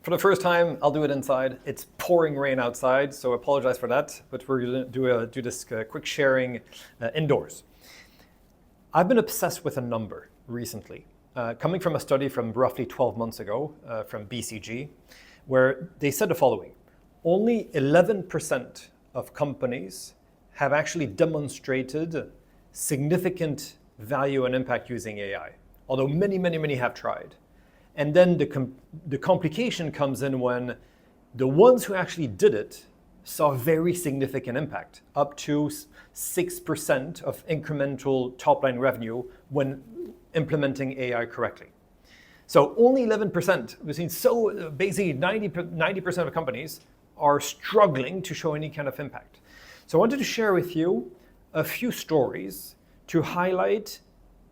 For the first time, I'll do it inside. It's pouring rain outside, so I apologize for that, but we're going to do this quick sharing indoors. I've been obsessed with a number recently, coming from a study from roughly 12 months ago from BCG, where they said the following: only 11% of companies have actually demonstrated significant value and impact using AI, although many have tried. And then the complication comes in when the ones who actually did it saw very significant impact, up to 6% of incremental top-line revenue when implementing AI correctly. So only 11%, which means so basically 90% of companies are struggling to show any kind of impact. So I wanted to share with you a few stories to highlight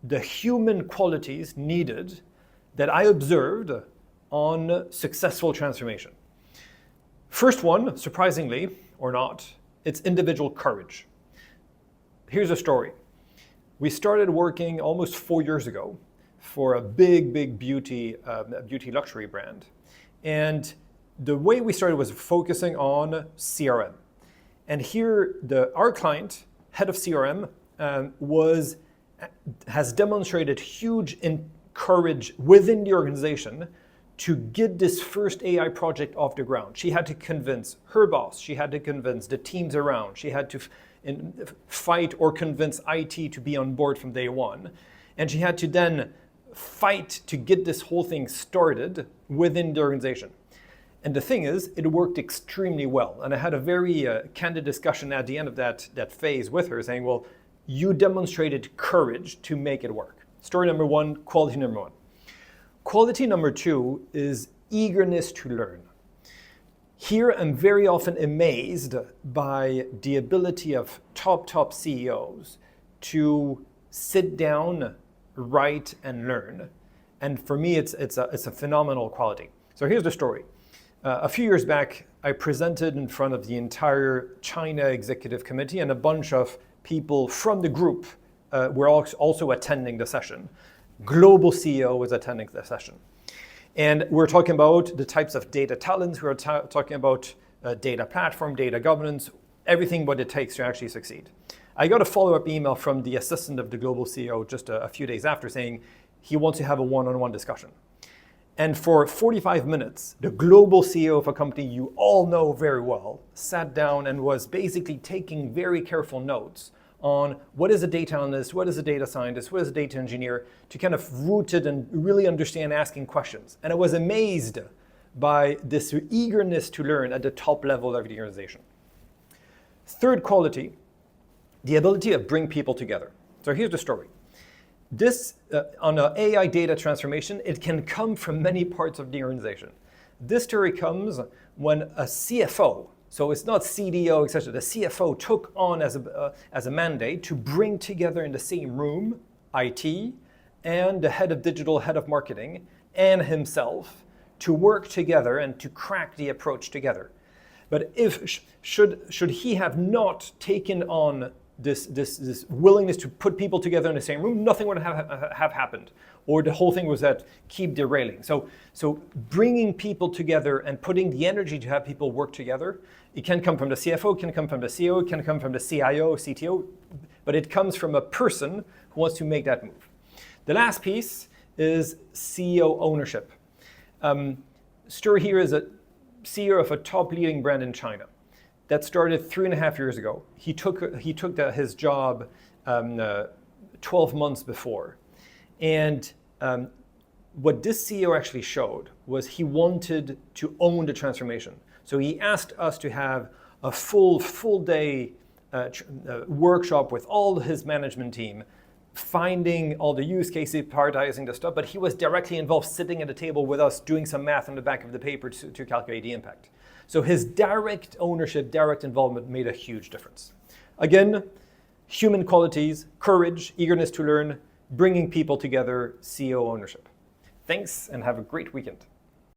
the human qualities needed that I observed on successful transformation. First one, surprisingly or not, it's individual courage. Here's a story. We started working almost 4 years ago for a big beauty luxury brand. And the way we started was focusing on CRM. And here, our client, head of CRM, has demonstrated huge courage within the organization to get this first AI project off the ground. She had to convince her boss, she had to convince the teams around, she had to fight or convince IT to be on board from day one. And she had to then fight to get this whole thing started within the organization. And the thing is, it worked extremely well. And I had a very candid discussion at the end of that phase with her saying, well, you demonstrated courage to make it work. Story number one, quality number one. Quality number two is eagerness to learn. Here, I'm very often amazed by the ability of top CEOs to sit down, write, and learn. And for me, it's a phenomenal quality. So here's the story. A few years back, I presented in front of the entire China Executive Committee, and a bunch of people from the group were also attending the session. Global CEO was attending the session. And we're talking about the types of data talents, we're talking about data platform, data governance, everything what it takes to actually succeed. I got a follow-up email from the assistant of the global CEO just a few days after saying he wants to have a one-on-one discussion. And for 45 minutes, the global CEO of a company you all know very well sat down and was basically taking very careful notes on what is a data analyst, what is a data scientist, what is a data engineer, to kind of root it and really understand asking questions. And I was amazed by this eagerness to learn at the top level of the organization. Third quality, the ability to bring people together. So here's the story. This, on an AI data transformation, it can come from many parts of the organization. This story comes when a CFO, so it's not CDO, etc. The CFO took on as a mandate to bring together in the same room IT and the head of digital, head of marketing, and himself to work together and to crack the approach together. But should he have not taken on this willingness to put people together in the same room, nothing would have happened. Or the whole thing was that keep derailing. So bringing people together and putting the energy to have people work together, it can come from the CFO, it can come from the CEO, it can come from the CIO, CTO, but it comes from a person who wants to make that move. The last piece is CEO ownership. Story here is a CEO of a top leading brand in China that started 3.5 years ago. He took his job 12 months before. And what this CEO actually showed was he wanted to own the transformation. So he asked us to have a full day workshop with all his management team, finding all the use cases, prioritizing the stuff, but he was directly involved sitting at the table with us, doing some math on the back of the paper to calculate the impact. So his direct ownership, direct involvement made a huge difference. Again, human qualities, courage, eagerness to learn, bringing people together, CEO ownership. Thanks and have a great weekend.